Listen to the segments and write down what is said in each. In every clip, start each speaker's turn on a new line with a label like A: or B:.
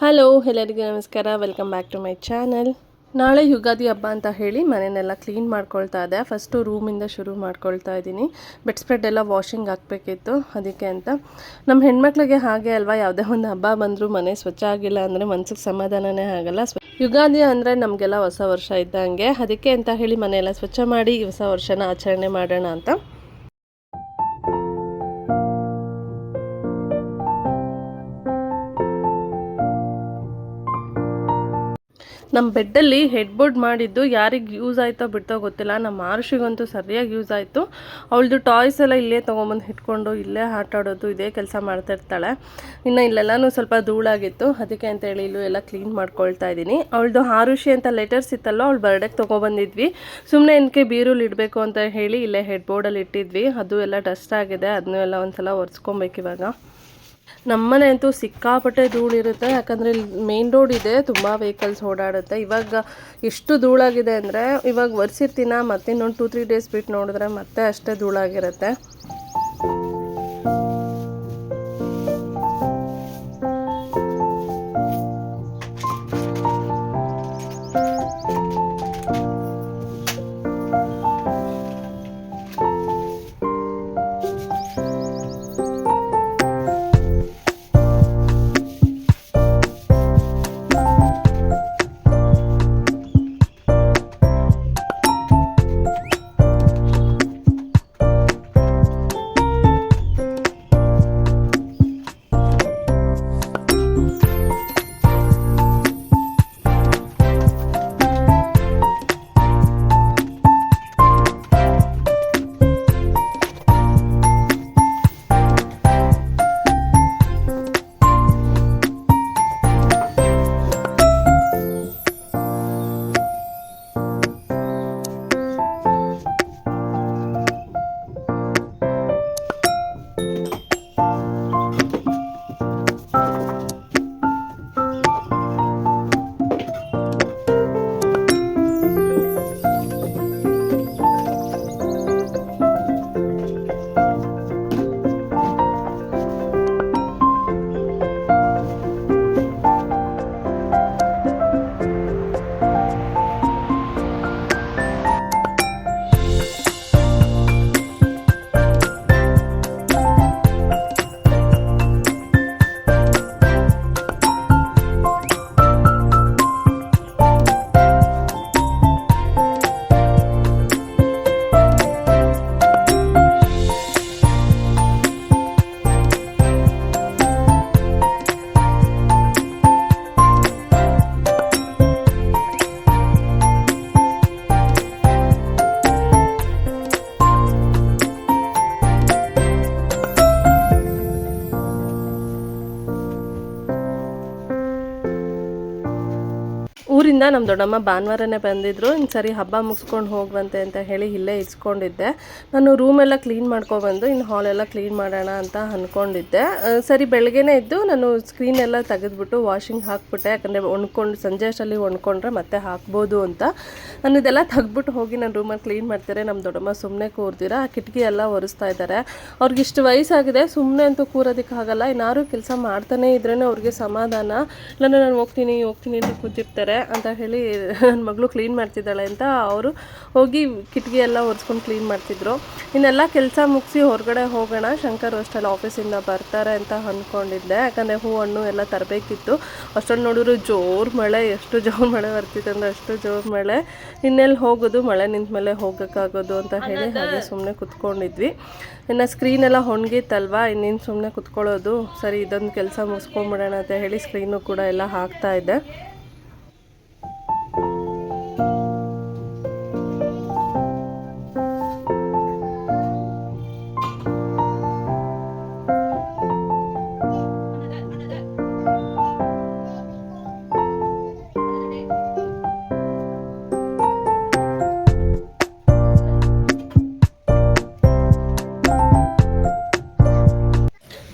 A: Hello ಎಲ್ಲರಿಗೂ ನಮಸ್ಕಾರ, welcome back to my channel. ನಾಳೆ ಯುಗಾದಿ ಹಬ್ಬ ಅಂತ ಹೇಳಿ ಮನೆಯನ್ನೆಲ್ಲ ಕ್ಲೀನ್ ಮಾಡ್ಕೊಳ್ತಾ ಇದ್ದೆ. ಫಸ್ಟು ರೂಮಿಂದ ಶುರು ಮಾಡ್ಕೊಳ್ತಾ ಇದ್ದೀನಿ. ಬೆಡ್ ಸ್ಪ್ರೆಡ್ ಎಲ್ಲ ವಾಷಿಂಗ್ ಹಾಕಬೇಕಿತ್ತು, ಅದಕ್ಕೆ ಅಂತ. ನಮ್ಮ ಹೆಣ್ಮಕ್ಳಿಗೆ ಹಾಗೆ ಅಲ್ವಾ, ಯಾವುದೇ ಒಂದು ಹಬ್ಬ ಬಂದರೂ ಮನೆ ಸ್ವಚ್ಛ ಆಗಿಲ್ಲ ಅಂದರೆ ಮನ್ಸಿಗೆ ಸಮಾಧಾನನೇ ಆಗಲ್ಲ. ಯುಗಾದಿ ಅಂದರೆ ನಮಗೆಲ್ಲ ಹೊಸ ವರ್ಷ ಇದ್ದಂಗೆ, ಅದಕ್ಕೆ ಅಂತ ಹೇಳಿ ಮನೆಯೆಲ್ಲ ಸ್ವಚ್ಛ ಮಾಡಿ ಹೊಸ ವರ್ಷನ ಆಚರಣೆ ಮಾಡೋಣ ಅಂತ. ನಮ್ಮ ಬೆಡ್ಡಲ್ಲಿ ಹೆಡ್ ಬೋರ್ಡ್ ಮಾಡಿದ್ದು ಯಾರಿಗೆ ಯೂಸ್ ಆಯಿತೋ ಬಿಡ್ತೋ ಗೊತ್ತಿಲ್ಲ. ನಮ್ಮ ಆರುಷಿಗಂತೂ ಸರಿಯಾಗಿ ಯೂಸ್ ಆಯಿತು. ಅವಳದು ಟಾಯ್ಸ್ ಎಲ್ಲ ಇಲ್ಲೇ ತೊಗೊಂಬಂದು ಇಟ್ಕೊಂಡು ಇಲ್ಲೇ ಆಟ ಆಡೋದು, ಇದೇ ಕೆಲಸ ಮಾಡ್ತಾಯಿರ್ತಾಳೆ. ಇನ್ನು ಇಲ್ಲೆಲ್ಲನೂ ಸ್ವಲ್ಪ ಧೂಳಾಗಿತ್ತು, ಅದಕ್ಕೆ ಅಂತೇಳಿ ಇಲ್ಲೂ ಎಲ್ಲ ಕ್ಲೀನ್ ಮಾಡ್ಕೊಳ್ತಾ ಇದ್ದೀನಿ. ಅವಳದು ಆರುಷಿ ಅಂತ ಲೆಟರ್ಸ್ ಇತ್ತಲ್ಲ, ಅವಳು ಬರ್ಡೇಗೆ ತೊಗೊಬಂದಿದ್ವಿ. ಸುಮ್ಮನೆ ಏನಕ್ಕೆ ಬೀರುಲ್ಲಿ ಇಡಬೇಕು ಅಂತ ಹೇಳಿ ಇಲ್ಲೇ ಹೆಡ್ ಬೋರ್ಡಲ್ಲಿ ಇಟ್ಟಿದ್ವಿ. ಅದು ಎಲ್ಲ ಡಸ್ಟ್ ಆಗಿದೆ, ಅದನ್ನೂ ಎಲ್ಲ ಒಂದು ಸಲ ಒರೆಸ್ಕೊಬೇಕು ಇವಾಗ. ನಮ್ಮನೆ ಅಂತೂ ಸಿಕ್ಕಾಪಟ್ಟೆ ಧೂಳಿರುತ್ತೆ, ಯಾಕಂದರೆ ಇಲ್ಲಿ ಮೇನ್ ರೋಡ್ ಇದೆ, ತುಂಬ ವೆಹಿಕಲ್ಸ್ ಓಡಾಡುತ್ತೆ. ಇವಾಗ ಎಷ್ಟು ಧೂಳಾಗಿದೆ ಅಂದರೆ, ಇವಾಗ ಒರೆಸಿರ್ತೀನ ಮತ್ತೆ ಇನ್ನೊಂದು 2-3 ಡೇಸ್ ಬಿಟ್ಟು ನೋಡಿದ್ರೆ ಮತ್ತೆ ಅಷ್ಟೇ ಧೂಳಾಗಿರುತ್ತೆ. ಊರಿಂದ ನಮ್ಮ ದೊಡ್ಡಮ್ಮ ಭಾನುವಾರನೇ ಬಂದಿದ್ದರು. ಇನ್ನು ಸರಿ ಹಬ್ಬ ಮುಗಿಸ್ಕೊಂಡು ಹೋಗುವಂತೆ ಅಂತ ಹೇಳಿ ಇಲ್ಲೇ ಇಸ್ಕೊಂಡಿದ್ದೆ. ನಾನು ರೂಮೆಲ್ಲ ಕ್ಲೀನ್ ಮಾಡ್ಕೊಬಂದು ಇನ್ನು ಹಾಲೆಲ್ಲ ಕ್ಲೀನ್ ಮಾಡೋಣ ಅಂತ ಅಂದ್ಕೊಂಡಿದ್ದೆ. ಸರಿ ಬೆಳಗ್ಗೆನೇ ಇದ್ದು ನಾನು ಸ್ಕ್ರೀನ್ ಎಲ್ಲ ತೆಗೆದ್ಬಿಟ್ಟು ವಾಷಿಂಗ್ ಹಾಕ್ಬಿಟ್ಟೆ, ಯಾಕಂದರೆ ಒಣ್ಕೊಂಡು ಸಂಜೆ ಅಷ್ಟರಲ್ಲಿ ಒಣ್ಕೊಂಡ್ರೆ ಮತ್ತೆ ಹಾಕ್ಬೋದು ಅಂತ. ನಾನು ಇದೆಲ್ಲ ತೆಗೆದ್ಬಿಟ್ಟು ಹೋಗಿ ನಾನು ರೂಮಲ್ಲಿ ಕ್ಲೀನ್ ಮಾಡ್ತಾರೆ. ನಮ್ಮ ದೊಡ್ಡಮ್ಮ ಸುಮ್ಮನೆ ಕೂರ್ದಿರ ಆ ಕಿಟಕಿ ಎಲ್ಲ ಒರೆಸ್ತಾ ಇದ್ದಾರೆ. ಅವ್ರಿಗೆ ಇಷ್ಟು ವಯಸ್ಸಾಗಿದೆ, ಸುಮ್ಮನೆ ಅಂತೂ ಕೂರೋದಕ್ಕಾಗಲ್ಲ. ಇನ್ನಾರು ಕೆಲಸ ಮಾಡ್ತಾನೇ ಇದ್ರೇ ಅವ್ರಿಗೆ ಸಮಾಧಾನ. ಇಲ್ಲ ನಾನು ಹೋಗ್ತೀನಿ ಅಂತ ಕೂತಿರ್ತಾರೆ ಅಂತ ಹೇಳಿ ನನ್ನ ಮಗಳು ಕ್ಲೀನ್ ಮಾಡ್ತಿದ್ದಾಳೆ ಅಂತ ಅವರು ಹೋಗಿ ಕಿಟಕಿ ಎಲ್ಲ ಒರೆಸ್ಕೊಂಡು ಕ್ಲೀನ್ ಮಾಡ್ತಿದ್ರು. ಇನ್ನೆಲ್ಲ ಕೆಲಸ ಮುಗಿಸಿ ಹೊರಗಡೆ ಹೋಗೋಣ, ಶಂಕರ್ ಅಷ್ಟೆಲ್ಲ ಆಫೀಸಿಂದ ಬರ್ತಾರೆ ಅಂತ ಅಂದ್ಕೊಂಡಿದ್ದೆ. ಯಾಕಂದರೆ ಹೂ ಹಣ್ಣು ಎಲ್ಲ ತರಬೇಕಿತ್ತು. ಅಷ್ಟೊಂದು ನೋಡಿದ್ರು ಜೋರು ಮಳೆ, ಎಷ್ಟು ಜೋರು ಮಳೆ ಬರ್ತಿತ್ತು ಅಂದರೆ ಅಷ್ಟು ಜೋರು ಮಳೆ. ಇನ್ನೆಲ್ಲಿ ಹೋಗೋದು, ಮಳೆ ನಿಂತ ಮೇಲೆ ಹೋಗೋಕ್ಕಾಗೋದು ಅಂತ ಹೇಳಿ ಹಾಗೆ ಸುಮ್ಮನೆ ಕುತ್ಕೊಂಡಿದ್ವಿ. ಇನ್ನು ಸ್ಕ್ರೀನೆಲ್ಲ ಒಣಗಿತ್ತಲ್ವ, ಇನ್ನೇನು ಸುಮ್ಮನೆ ಕುತ್ಕೊಳ್ಳೋದು. ಸರಿ ಇದೊಂದು ಕೆಲಸ ಮುಗಿಸ್ಕೊಂಬಿಡೋಣ ಅಂತ ಹೇಳಿ ಸ್ಕ್ರೀನು ಕೂಡ ಎಲ್ಲ ಹಾಕ್ತಾಯಿದ್ದೆ.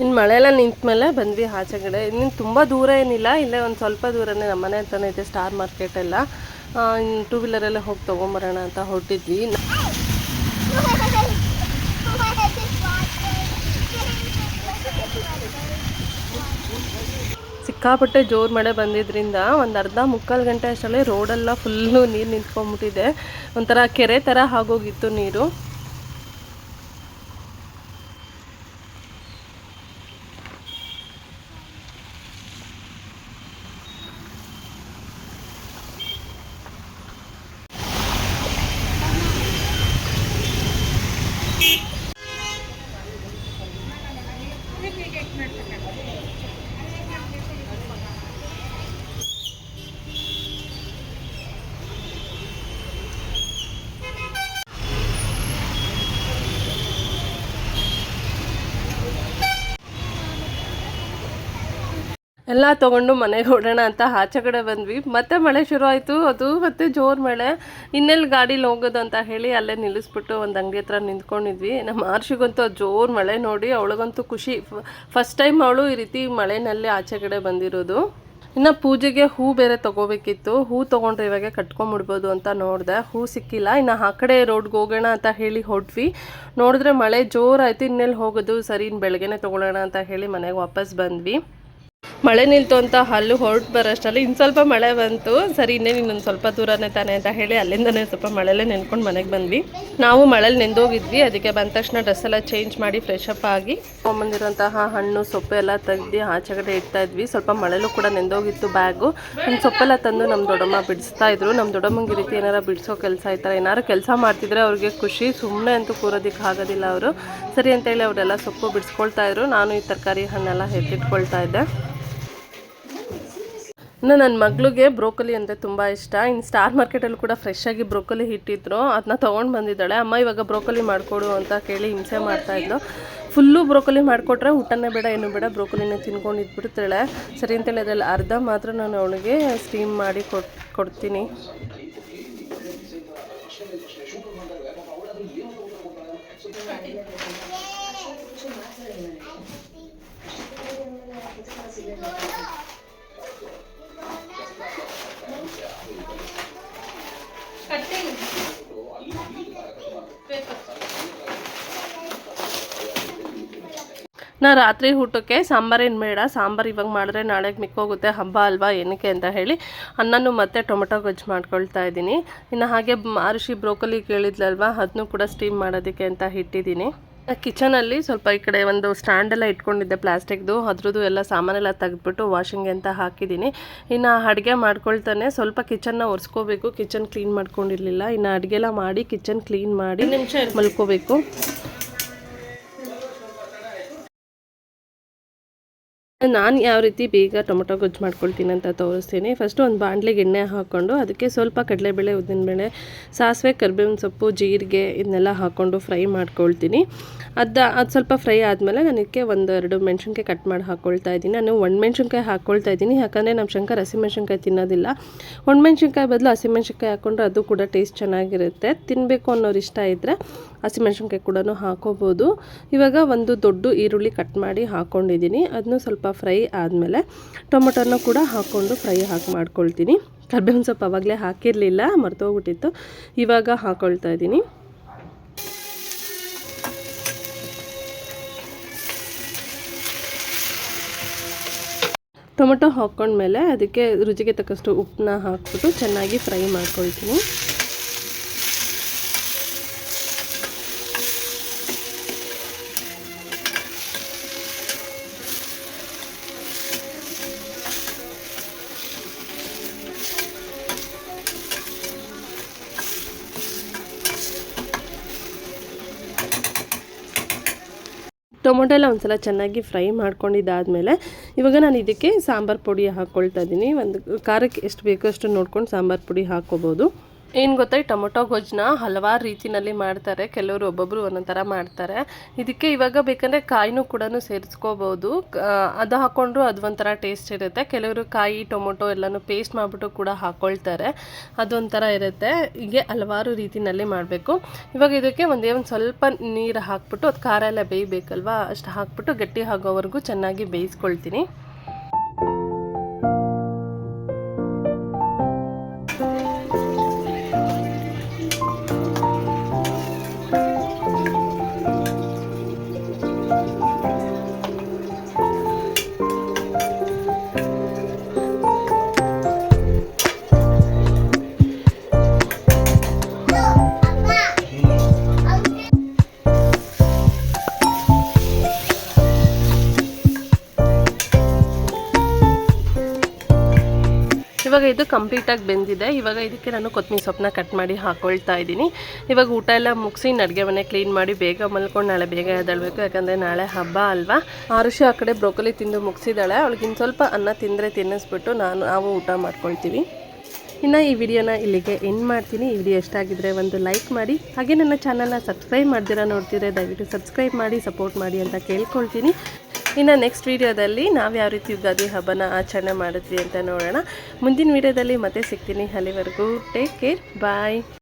A: ಇನ್ನು ಮಳೆಯೆಲ್ಲ ನಿಂತ ಮೇಲೆ ಬಂದ್ವಿ ಆಚೆಗಡೆ. ಇನ್ನು ತುಂಬ ದೂರ ಏನಿಲ್ಲ, ಇಲ್ಲೇ ಒಂದು ಸ್ವಲ್ಪ ದೂರನೇ ನಮ್ಮ ಮನೆ ಹತ್ರನೇ ಇದೆ ಸ್ಟಾರ್ ಮಾರ್ಕೆಟೆಲ್ಲ. ಇನ್ನು 2 ವೀಲರಲ್ಲೇ ಹೋಗಿ ತೊಗೊಂಬರೋಣ ಅಂತ ಹೊರಟಿದ್ವಿ. ಸಿಕ್ಕಾಪಟ್ಟೆ ಜೋರು ಮಳೆ ಬಂದಿದ್ದರಿಂದ ಒಂದು ಅರ್ಧ ಮುಕ್ಕಾಲು ಗಂಟೆ ಅಷ್ಟರಲ್ಲೇ ರೋಡೆಲ್ಲ ಫುಲ್ಲು ನೀರು ನಿಂತ್ಕೊಂಡ್ಬಿಟ್ಟಿದೆ. ಒಂಥರ ಕೆರೆ ಥರ ಆಗೋಗಿತ್ತು ನೀರು. ಎಲ್ಲ ತೊಗೊಂಡು ಮನೆಗೆ ಹೊರಡೋಣ ಅಂತ ಆಚೆ ಕಡೆ ಬಂದ್ವಿ. ಮತ್ತೆ ಮಳೆ ಶುರು ಆಯಿತು. ಅದು ಮತ್ತೆ ಜೋರು ಮಳೆ. ಇನ್ನೆಲ್ಲಿ ಗಾಡೀಲಿ ಹೋಗೋದು ಅಂತ ಹೇಳಿ ಅಲ್ಲೇ ನಿಲ್ಲಿಸ್ಬಿಟ್ಟು ಒಂದು ಅಂಗಡಿ ಹತ್ರ ನಿಂತ್ಕೊಂಡಿದ್ವಿ. ನಮ್ಮ ಆರ್ಷಿಗಂತೂ ಜೋರು ಮಳೆ ನೋಡಿ ಅವಳಿಗಂತೂ ಖುಷಿ. ಫಸ್ಟ್ ಟೈಮ್ ಅವಳು ಈ ರೀತಿ ಮಳೆನಲ್ಲಿ ಆಚೆ ಕಡೆ ಬಂದಿರೋದು. ಇನ್ನು ಪೂಜೆಗೆ ಹೂ ಬೇರೆ ತೊಗೋಬೇಕಿತ್ತು. ಹೂ ತೊಗೊಂಡ್ರೆ ಇವಾಗ ಕಟ್ಕೊಂಡ್ಬಿಡ್ಬೋದು ಅಂತ ನೋಡಿದೆ. ಹೂ ಸಿಕ್ಕಿಲ್ಲ. ಇನ್ನು ಆ ಕಡೆ ರೋಡ್ಗೆ ಹೋಗೋಣ ಅಂತ ಹೇಳಿ ಹೊರಟ್ವಿ. ನೋಡಿದ್ರೆ ಮಳೆ ಜೋರಾಯಿತು. ಇನ್ನೆಲ್ಲಿ ಹೋಗೋದು, ಸರಿ ಇನ್ನು ಬೆಳಗ್ಗೆನೇ ತೊಗೊಳ್ಳೋಣ ಅಂತ ಹೇಳಿ ಮನೆಗೆ ವಾಪಸ್ ಬಂದ್ವಿ. ಮಳೆ ನಿಲ್ತು ಅಂತ ಅಲ್ಲೂ ಹೊರಟು ಬರೋಷ್ಟರಲ್ಲಿ ಇನ್ನು ಸ್ವಲ್ಪ ಮಳೆ ಬಂತು. ಸರಿ ಇನ್ನೊಂದು ಸ್ವಲ್ಪ ದೂರನೇ ತಾನೆ ಅಂತ ಹೇಳಿ ಅಲ್ಲಿಂದನೇ ಸ್ವಲ್ಪ ಮಳೆಯಲ್ಲೇ ನೆನ್ಕೊಂಡು ಮನೆಗೆ ಬಂದ್ವಿ. ನಾವು ಮಳೇಲಿ ನೆಂದೋಗಿದ್ವಿ. ಅದಕ್ಕೆ ಬಂದ ತಕ್ಷಣ ಡ್ರೆಸ್ ಎಲ್ಲ ಚೇಂಜ್ ಮಾಡಿ ಫ್ರೆಶ್ ಅಪ್ ಆಗಿ ತೊಗೊಂಬಂದಿರೋಂತಹ ಹಣ್ಣು ಸೊಪ್ಪು ಎಲ್ಲ ತೆಗ್ದು ಆಚೆ ಕಡೆ ಇಡ್ತಾ ಇದ್ವಿ. ಸ್ವಲ್ಪ ಮಳೆಲೂ ಕೂಡ ನೆಂದೋಗಿತ್ತು ಬ್ಯಾಗು. ಒಂದು ಸೊಪ್ಪೆಲ್ಲ ತಂದು ನಮ್ಮ ದೊಡ್ಡಮ್ಮ ಬಿಡಿಸ್ತಾ ಇದ್ರು. ನಮ್ಮ ದೊಡ್ಡಮ್ಮಂಗೆ ಈ ರೀತಿ ಏನಾರು ಬಿಡಿಸೋ ಕೆಲಸ ಈ ಥರ ಏನಾರು ಕೆಲಸ ಮಾಡ್ತಿದ್ರೆ ಅವ್ರಿಗೆ ಖುಷಿ. ಸುಮ್ಮನೆ ಅಂತೂ ಕೂರೋದಕ್ಕೆ ಆಗೋದಿಲ್ಲ ಅವರು. ಸರಿ ಅಂತೇಳಿ ಅವರೆಲ್ಲ ಸೊಪ್ಪು ಬಿಡಿಸ್ಕೊಳ್ತಾ ಇದ್ರು. ನಾನು ಈ ತರಕಾರಿ ಹಣ್ಣೆಲ್ಲ ಎತ್ತಿಟ್ಕೊಳ್ತಾ ಇದ್ದೆ. ಇನ್ನು ನನ್ನ ಮಗಳಿಗೆ ಬ್ರೋಕೊಲಿ ಅಂದರೆ ತುಂಬ ಇಷ್ಟ. ಇನ್ನು ಸ್ಟಾರ್ ಮಾರ್ಕೆಟಲ್ಲೂ ಕೂಡ ಫ್ರೆಶ್ ಆಗಿ ಬ್ರೋಕೊಲಿ ಇಟ್ಟಿದ್ರು. ಅದನ್ನ ತೊಗೊಂಡು ಬಂದಿದ್ದಾಳೆ. ಅಮ್ಮ ಇವಾಗ ಬ್ರೋಕೊಲಿ ಮಾಡಿಕೊಡು ಅಂತ ಕೇಳಿ ಹಿಂಸೆ ಮಾಡ್ತಾಯಿದ್ಲು. ಫುಲ್ಲು ಬ್ರೋಕೊಲಿ ಮಾಡಿಕೊಟ್ರೆ ಊಟನೇ ಬೇಡ ಏನು ಬೇಡ, ಬ್ರೋಕೊಲಿನ ತಿನ್ಕೊಂಡು ಇದ್ಬಿಡ್ತಾಳೆ. ಸರಿ ಅಂತೇಳಿ ಅದರಲ್ಲಿ ಅರ್ಧ ಮಾತ್ರ ನಾನು ಅವಳಿಗೆ ಸ್ಟೀಮ್ ಮಾಡಿ ಕೊಡ್ತೀನಿ. ನಾ ರಾತ್ರಿ ಊಟಕ್ಕೆ ಸಾಂಬಾರೇನು ಬೇಡ, ಸಾಂಬಾರು ಇವಾಗ ಮಾಡಿದ್ರೆ ನಾಳೆಗೆ ಮಿಕ್ಕೋಗುತ್ತೆ, ಹಬ್ಬ ಅಲ್ವಾ ಏನಕ್ಕೆ ಅಂತ ಹೇಳಿ ಅನ್ನನೂ ಮತ್ತು ಟೊಮೆಟೊ ಗೊಜ್ಜು ಮಾಡ್ಕೊಳ್ತಾ ಇದ್ದೀನಿ. ಇನ್ನು ಹಾಗೆ ಆರುಷಿ ಬ್ರೋಕೊಲಿ ಕೇಳಿದ್ಲಲ್ವ, ಅದನ್ನೂ ಕೂಡ ಸ್ಟೀಮ್ ಮಾಡೋದಕ್ಕೆ ಅಂತ ಇಟ್ಟಿದ್ದೀನಿ. ಕಿಚನಲ್ಲಿ ಸ್ವಲ್ಪ ಈ ಕಡೆ ಒಂದು ಸ್ಟ್ಯಾಂಡೆಲ್ಲ ಇಟ್ಕೊಂಡಿದ್ದೆ ಪ್ಲಾಸ್ಟಿಕ್ದು. ಅದ್ರದ್ದು ಎಲ್ಲ ಸಾಮಾನೆಲ್ಲ ತೆಗೆದ್ಬಿಟ್ಟು ವಾಷಿಂಗ್ ಅಂತ ಹಾಕಿದ್ದೀನಿ. ಇನ್ನು ಅಡುಗೆ ಮಾಡ್ಕೊಳ್ತಾನೆ ಸ್ವಲ್ಪ ಕಿಚನ್ನ ಒರೆಸ್ಕೋಬೇಕು. Kitchen clean ಮಾಡ್ಕೊಂಡಿರಲಿಲ್ಲ. ಇನ್ನು ಅಡುಗೆಲ್ಲ ಮಾಡಿ ಕಿಚನ್ ಕ್ಲೀನ್ ಮಾಡಿ ಮಲ್ಕೋಬೇಕು. ನಾನು ಯಾವ ರೀತಿ ಬೇಗ ಟೊಮೊಟೊ ಗೊಜ್ಜು ಮಾಡ್ಕೊಳ್ತೀನಿ ಅಂತ ತೋರಿಸ್ತೀನಿ. ಫಸ್ಟು ಒಂದು ಬಾಣಲೆಗೆ ಎಣ್ಣೆ ಹಾಕ್ಕೊಂಡು ಅದಕ್ಕೆ ಸ್ವಲ್ಪ ಕಡಲೆಬೇಳೆ, ಉದ್ದಿನಬೇಳೆ, ಸಾಸಿವೆ, ಕರಿಬೇವಿನ ಸೊಪ್ಪು, ಜೀರಿಗೆ ಇದನ್ನೆಲ್ಲ ಹಾಕ್ಕೊಂಡು ಫ್ರೈ ಮಾಡ್ಕೊಳ್ತೀನಿ. ಅದು ಸ್ವಲ್ಪ ಫ್ರೈ ಆದಮೇಲೆ ನನಗೆ 1-2 ಮೆಣಸಿನ್ಕಾಯಿ ಕಟ್ ಮಾಡಿ ಹಾಕ್ಕೊಳ್ತಾ ಇದ್ದೀನಿ. ನಾನು ಒಣಮೆಣ್ಸಿನ್ಕಾಯಿ ಹಾಕ್ಕೊಳ್ತಾ ಇದ್ದೀನಿ, ಯಾಕಂದರೆ ನಮ್ಮ ಶಂಕರ್ ಹಸಿಮೆಣ್ಸಿನ್ಕಾಯಿ ತಿನ್ನೋದಿಲ್ಲ. ಒಣಮೆಣ್ಸಿನ್ಕಾಯಿ ಬದಲು ಹಸಿಮೆಣ್ಸಿನ್ಕಾಯಿ ಹಾಕ್ಕೊಂಡ್ರೆ ಅದು ಕೂಡ ಟೇಸ್ಟ್ ಚೆನ್ನಾಗಿರುತ್ತೆ. ತಿನ್ನಬೇಕು ಅನ್ನೋರು ಇಷ್ಟ ಇದ್ದರೆ ಹಸಿಮೆಣ್ಸಿನ್ಕಾಯಿ ಕೂಡ ಹಾಕೋಬೋದು. ಇವಾಗ ಒಂದು ದೊಡ್ಡ ಈರುಳ್ಳಿ ಕಟ್ ಮಾಡಿ ಹಾಕ್ಕೊಂಡಿದ್ದೀನಿ. ಅದನ್ನು ಸ್ವಲ್ಪ ಫ್ರೈ ಆದಮೇಲೆ ಟೊಮೊಟೊನ ಕೂಡ ಹಾಕ್ಕೊಂಡು ಫ್ರೈ ಮಾಡ್ಕೊಳ್ತೀನಿ. ಕರಿಬೇವಿನ ಸೊಪ್ಪು ಆವಾಗಲೇ ಹಾಕಿರಲಿಲ್ಲ, ಮರ್ತೋಗ್ಬಿಟ್ಟಿತ್ತು. ಇವಾಗ ಹಾಕ್ಕೊಳ್ತಾ ಇದ್ದೀನಿ. ಟೊಮೊಟೊ ಹಾಕ್ಕೊಂಡ್ಮೇಲೆ ಅದಕ್ಕೆ ರುಚಿಗೆ ತಕ್ಕಷ್ಟು ಉಪ್ಪನ್ನ ಹಾಕ್ಬಿಟ್ಟು ಚೆನ್ನಾಗಿ ಫ್ರೈ ಮಾಡ್ಕೊಳ್ತೀನಿ. ಟೊಮೊಟೊ ಎಲ್ಲ ಒಂದ್ಸಲ ಚೆನ್ನಾಗಿ ಫ್ರೈ ಮಾಡ್ಕೊಂಡಿದ್ದಾದಮೇಲೆ ಇವಾಗ ನಾನು ಇದಕ್ಕೆ ಸಾಂಬಾರು ಪುಡಿ ಹಾಕ್ಕೊಳ್ತಾ ಇದ್ದೀನಿ. ಒಂದು ಖಾರಕ್ಕೆ ಎಷ್ಟು ಬೇಕೋ ಅಷ್ಟು ನೋಡ್ಕೊಂಡು ಸಾಂಬಾರು ಪುಡಿ ಹಾಕ್ಕೋಬೋದು. ಏನು ಗೊತ್ತಾ, ಈ ಟೊಮೊಟೊ ಗೊಜ್ಜನ್ನ ಹಲವಾರು ರೀತಿಯಲ್ಲಿ ಮಾಡ್ತಾರೆ. ಕೆಲವರು ಒಬ್ಬೊಬ್ಬರು ಒಂದೊಂದು ಥರ ಮಾಡ್ತಾರೆ. ಇದಕ್ಕೆ ಇವಾಗ ಬೇಕಂದರೆ ಕಾಯಿನೂ ಕೂಡ ಸೇರಿಸ್ಕೋಬೋದು. ಅದು ಹಾಕ್ಕೊಂಡ್ರು ಅದು ಒಂಥರ ಟೇಸ್ಟ್ ಇರುತ್ತೆ. ಕೆಲವರು ಕಾಯಿ ಟೊಮೊಟೊ ಎಲ್ಲನೂ ಪೇಸ್ಟ್ ಮಾಡಿಬಿಟ್ಟು ಕೂಡ ಹಾಕ್ಕೊಳ್ತಾರೆ, ಅದೊಂಥರ ಇರುತ್ತೆ. ಹೀಗೆ ಹಲವಾರು ರೀತಿಯಲ್ಲಿ ಮಾಡಬೇಕು. ಇವಾಗ ಇದಕ್ಕೆ ಒಂದು ಸ್ವಲ್ಪ ನೀರು ಹಾಕ್ಬಿಟ್ಟು ಅದು ಖಾರ ಎಲ್ಲ ಬೇಯಬೇಕಲ್ವ, ಅಷ್ಟು ಹಾಕ್ಬಿಟ್ಟು ಗಟ್ಟಿ ಆಗೋವರೆಗೂ ಚೆನ್ನಾಗಿ ಬೇಯಿಸ್ಕೊಳ್ತೀನಿ. ಇವಾಗ ಇದು ಕಂಪ್ಲೀಟಾಗಿ ಬೆಂದಿದೆ. ಇವಾಗ ಇದಕ್ಕೆ ನಾನು ಕೊತ್ತಂಬರಿ ಸೊಪ್ಪನ್ನ ಕಟ್ ಮಾಡಿ ಹಾಕ್ಕೊಳ್ತಾ ಇದ್ದೀನಿ. ಇವಾಗ ಊಟ ಎಲ್ಲ ಮುಗಿಸಿ ಅಡುಗೆ ಮನೆ ಕ್ಲೀನ್ ಮಾಡಿ ಬೇಗ ಮಲ್ಕೊಂಡು ನಾಳೆ ಬೇಗ ಎದ್ದೇಳಬೇಕು, ಯಾಕಂದರೆ ನಾಳೆ ಹಬ್ಬ ಅಲ್ವಾ. ಆರುಷಿ ಆ ಕಡೆ ಬ್ರೋಕೊಲಿ ತಿಂದು ಮುಗಿಸಿದಾಳೆ. ಅವಳಿಗಿನ್ ಸ್ವಲ್ಪ ಅನ್ನ ತಿಂದರೆ ತಿನ್ನಿಸ್ಬಿಟ್ಟು ನಾವು ಊಟ ಮಾಡ್ಕೊಳ್ತೀವಿ. ಇನ್ನು ಈ ವಿಡಿಯೋನ ಇಲ್ಲಿಗೆ ಎಂಡ್ ಮಾಡ್ತೀನಿ. ಈ ವಿಡಿಯೋ ಇಷ್ಟ ಆಗಿದ್ರೆ ಒಂದು ಲೈಕ್ ಮಾಡಿ, ಹಾಗೆ ನನ್ನ ಚಾನಲ್ನ ಸಬ್ಸ್ಕ್ರೈಬ್ ಮಾಡ್ದಿರಾ ನೋಡ್ತಿದ್ರೆ ದಯವಿಟ್ಟು ಸಬ್ಸ್ಕ್ರೈಬ್ ಮಾಡಿ ಸಪೋರ್ಟ್ ಮಾಡಿ ಅಂತ ಕೇಳ್ಕೊಳ್ತೀನಿ. ಇನ್ನು ನೆಕ್ಸ್ಟ್ ವೀಡಿಯೋದಲ್ಲಿ ನಾವು ಯಾವ ರೀತಿ ಯುಗಾದಿ ಹಬ್ಬನ ಆಚರಣೆ ಮಾಡಿದ್ವಿ ಅಂತ ನೋಡೋಣ. ಮುಂದಿನ ವೀಡಿಯೋದಲ್ಲಿ ಮತ್ತೆ ಸಿಗ್ತೀನಿ. ಅಲ್ಲಿವರೆಗೂ ಟೇಕ್ ಕೇರ್, ಬಾಯ್.